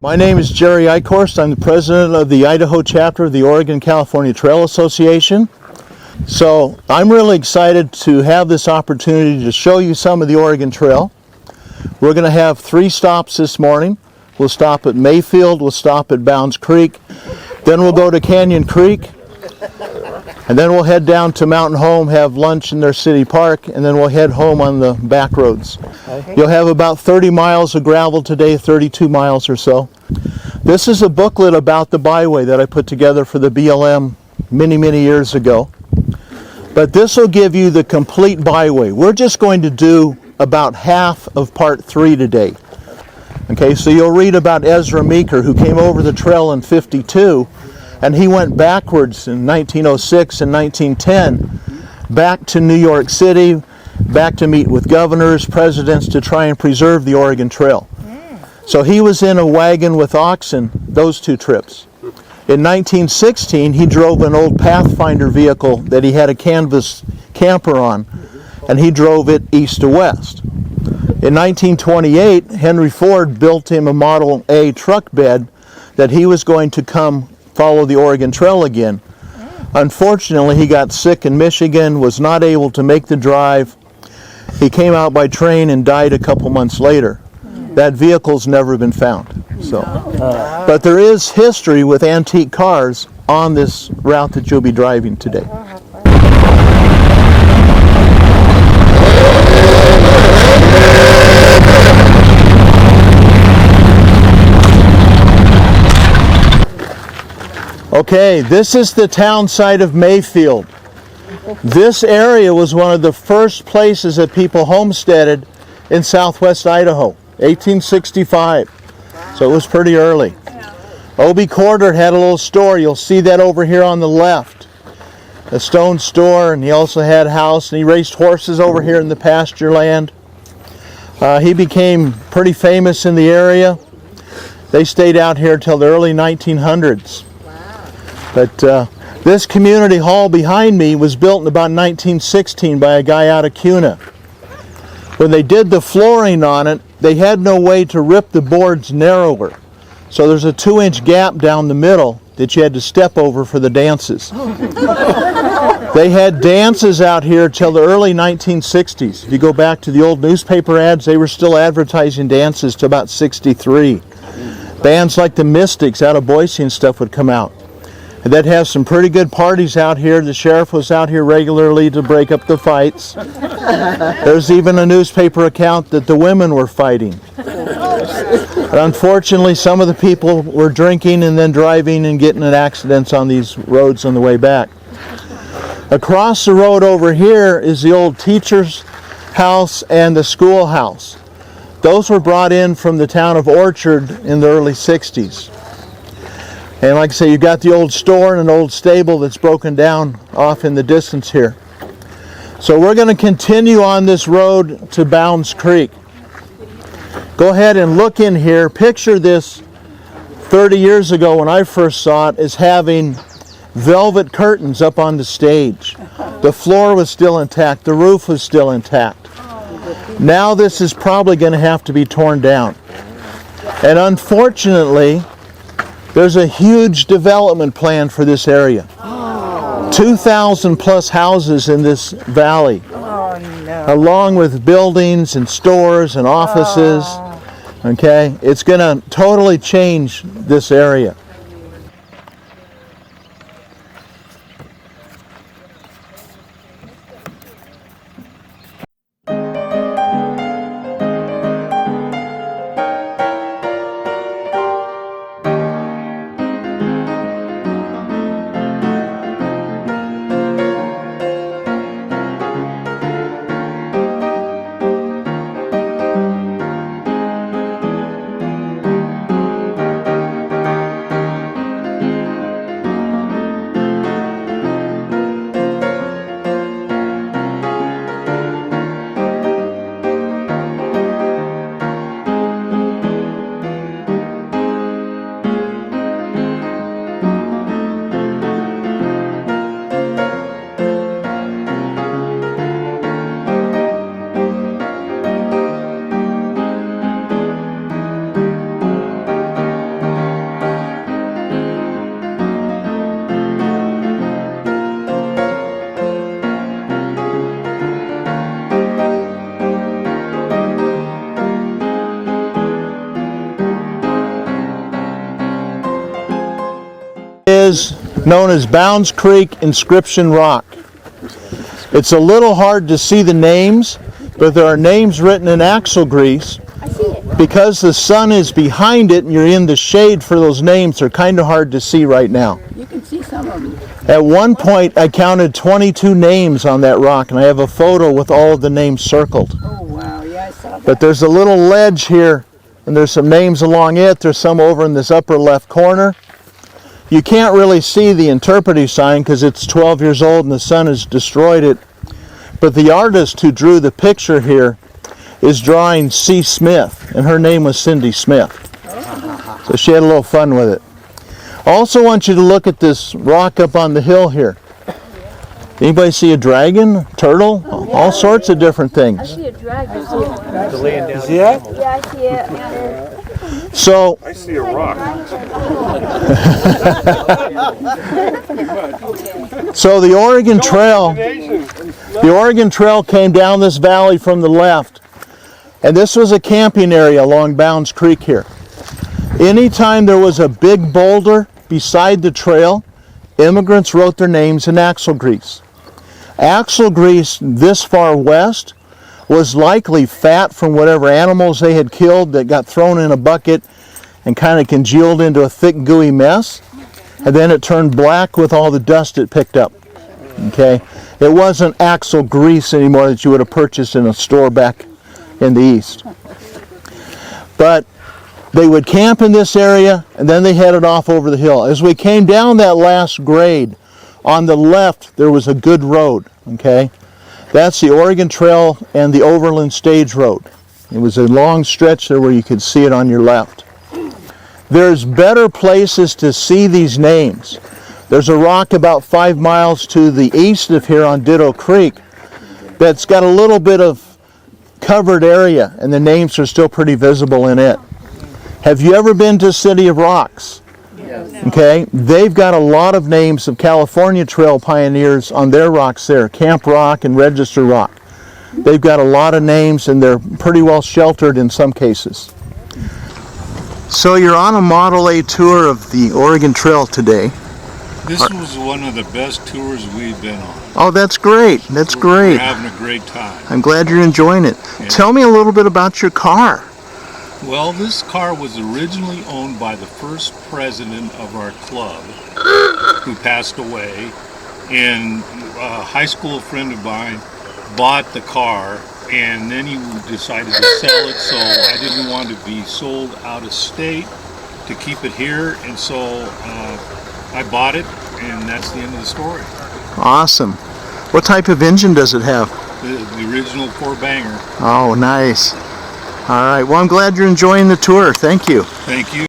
My name is Jerry Eichhorst. I'm the president of the Idaho Chapter of the Oregon-California Trail Association. So I'm really excited to have this opportunity to show you some of the Oregon Trail. We're going to have 3 stops this morning. We'll stop at Mayfield, we'll stop at Bounds Creek, then we'll go to Canyon Creek, and then we'll head down to Mountain Home, have lunch in their city park, and then we'll head home on the back roads. You'll have about 30 miles of gravel today, 32 miles or so. This is a booklet about the Byway that I put together for the BLM many years ago. But this will give you the complete Byway. We're just going to do about half of part 3 today. Okay, so you'll read about Ezra Meeker, who came over the trail in '52, and he went backwards in 1906 and 1910, back to New York City, back to meet with governors, presidents, to try and preserve the Oregon Trail. So he was in a wagon with oxen those 2 trips. In 1916, he drove an old Pathfinder vehicle that he had a canvas camper on, and he drove it east to west. In 1928, Henry Ford built him a Model A truck bed that he was going to come follow the Oregon Trail again. Unfortunately, he got sick in Michigan, was not able to make the drive. He came out by train and died a couple months later. That vehicle's never been found. But there is history with antique cars on this route that you'll be driving today. Okay, this is the town site of Mayfield. This area was one of the first places that people homesteaded in southwest Idaho, 1865. So it was pretty early. Obie Corder had a little store. You'll see that over here on the left. A stone store, and he also had a house, and he raised horses over here in the pasture land. He became pretty famous in the area. They stayed out here till the early 1900s. But this community hall behind me was built in about 1916 by a guy out of Kuna. When they did the flooring on it, they had no way to rip the boards narrower. So there's a 2-inch gap down the middle that you had to step over for the dances. They had dances out here till the early 1960s. If you go back to the old newspaper ads, they were still advertising dances to about 63. Bands like the Mystics out of Boise and stuff would come out. And they'd have some pretty good parties out here. The sheriff was out here regularly to break up the fights. There's even a newspaper account that the women were fighting. But unfortunately, some of the people were drinking and then driving and getting in accidents on these roads on the way back. Across the road over here is the old teacher's house and the schoolhouse. Those were brought in from the town of Orchard in the early 60s. And like I say, you've got the old store and an old stable that's broken down off in the distance here. So we're going to continue on this road to Bounds Creek. Go ahead and look in here. Picture this 30 years ago when I first saw it as having velvet curtains up on the stage. The floor was still intact. The roof was still intact. Now this is probably going to have to be torn down. And unfortunately, there's a huge development plan for this area. 2,000 plus houses in this valley, along with buildings and stores and offices. Okay, it's going to totally change this area. is known as Bounds Creek Inscription Rock. It's a little hard to see the names, but there are names written in axle grease. Because the sun is behind it and you're in the shade for those names, they're kind of hard to see right now. You can see some of them. At one point, I counted 22 names on that rock, and I have a photo with all of the names circled. Oh, wow. Yeah, I saw that. But there's a little ledge here, and there's some names along it. There's some over in this upper left corner. You can't really see the interpretive sign because it's 12 years old and the sun has destroyed it. But the artist who drew the picture here is drawing C. Smith, and her name was Cindy Smith. So she had a little fun with it. I also want you to look at this rock up on the hill here. Anybody see a dragon, turtle, all sorts of different I things? see a dragon. See that? Yeah, I see it. So I see a rock. So the Oregon Trail came down this valley from the left, and this was a camping area along Bounds Creek here. Anytime there was a big boulder beside the trail, immigrants wrote their names in axle grease. Axle grease this far west was likely fat from whatever animals they had killed that got thrown in a bucket and kind of congealed into a thick gooey mess, and then it turned black with all the dust it picked up. Okay, it wasn't axle grease anymore that you would have purchased in a store back in the east. But they would camp in this area and then they headed off over the hill. As we came down that last grade, on the left there was a good road. Okay, that's the Oregon Trail and the Overland Stage Road. It was a long stretch there where you could see it on your left. There's better places to see these names. There's a rock about 5 miles to the east of here on Ditto Creek that's got a little bit of covered area, and the names are still pretty visible in it. Have you ever been to City of Rocks? Yes. Okay, they've got a lot of names of California Trail pioneers on their rocks there, Camp Rock and Register Rock. They've got a lot of names and they're pretty well sheltered in some cases. So you're on a Model A tour of the Oregon Trail today. This was one of the best tours we've been on. Oh, that's great. That's great. We're having a great time. I'm glad you're enjoying it. Yeah. Tell me a little bit about your car. Well, this car was originally owned by the first president of our club, who passed away. And a high school friend of mine bought the car, and then he decided to sell it, so I didn't want to be sold out of state to keep it here, and so I bought it, and that's the end of the story. Awesome. What type of engine does it have? The original 4-banger. Oh, nice. All right. Well, I'm glad you're enjoying the tour. Thank you. Thank you.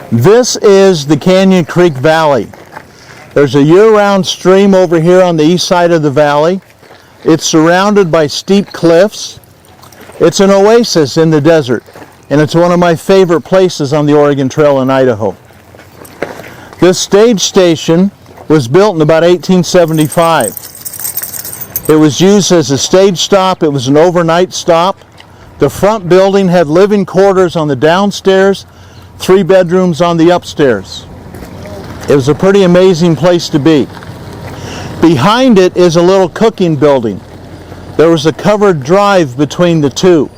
This is the Canyon Creek Valley. There's a year-round stream over here on the east side of the valley. It's surrounded by steep cliffs. It's an oasis in the desert, and it's one of my favorite places on the Oregon Trail in Idaho. This stage station was built in about 1875. It was used as a stage stop. It was an overnight stop. The front building had living quarters on the downstairs, 3 bedrooms on the upstairs. It was a pretty amazing place to be. Behind it is a little cooking building. There was a covered drive between the two,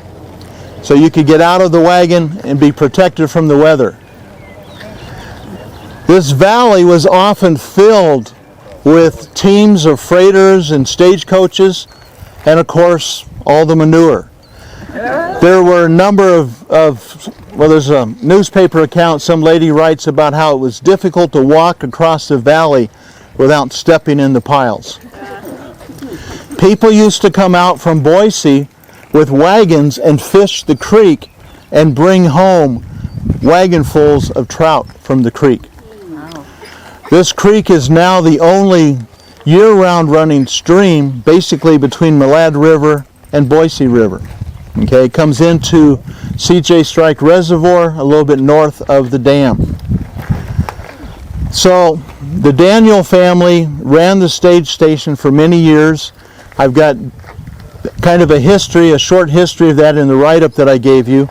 so you could get out of the wagon and be protected from the weather. This valley was often filled with teams of freighters and stagecoaches, and of course all the manure. There were a number of well, there's a newspaper account, some lady writes about how it was difficult to walk across the valley without stepping in the piles. People used to come out from Boise with wagons and fish the creek and bring home wagonfuls of trout from the creek. This creek is now the only year-round running stream basically between Malad River and Boise River. Okay, it comes into C.J. Strike Reservoir a little bit north of the dam. So the Daniel family ran the stage station for many years. I've got kind of a short history of that in the write-up that I gave you.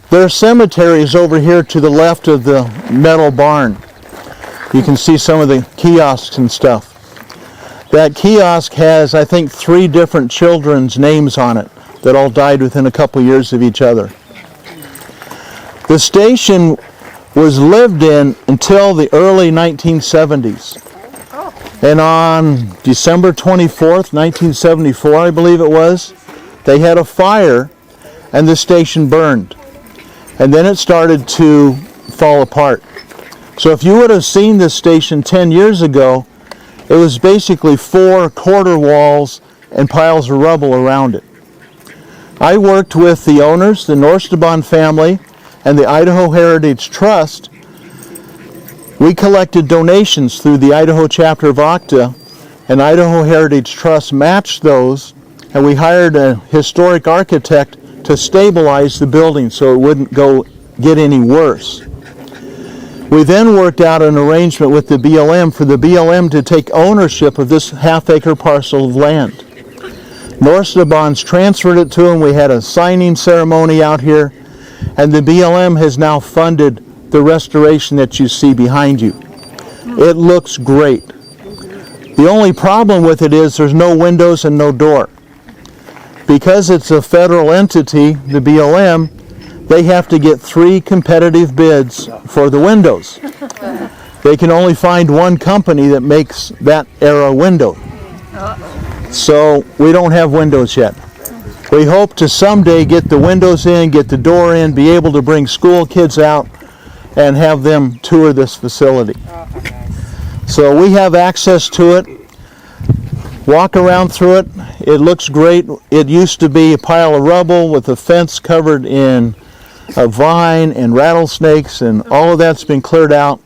Their cemetery is over here to the left of the metal barn. You can see some of the kiosks and stuff. That kiosk has, I think, 3 different children's names on it that all died within a couple years of each other. The station was lived in until the early 1970s. And on December 24th, 1974, I believe it was, they had a fire and the station burned. And then it started to fall apart. So if you would have seen this station 10 years ago, it was basically 4 quarter walls and piles of rubble around it. I worked with the owners, the Norstebon family, and the Idaho Heritage Trust. We collected donations through the Idaho Chapter of OCTA, and Idaho Heritage Trust matched those, and we hired a historic architect to stabilize the building so it wouldn't get any worse. We then worked out an arrangement with the BLM for the BLM to take ownership of this half-acre parcel of land. Norstebons transferred it to them. We had a signing ceremony out here, and the BLM has now funded the restoration that you see behind you. It looks great. The only problem with it is there's no windows and no door. Because it's a federal entity, the BLM, they have to get 3 competitive bids for the windows. They can only find one company that makes that era window. So we don't have windows yet. We hope to someday get the windows in, get the door in, be able to bring school kids out and have them tour this facility. So we have access to it. Walk around through it. It looks great. It used to be a pile of rubble with a fence covered in a vine and rattlesnakes, and all of that's been cleared out.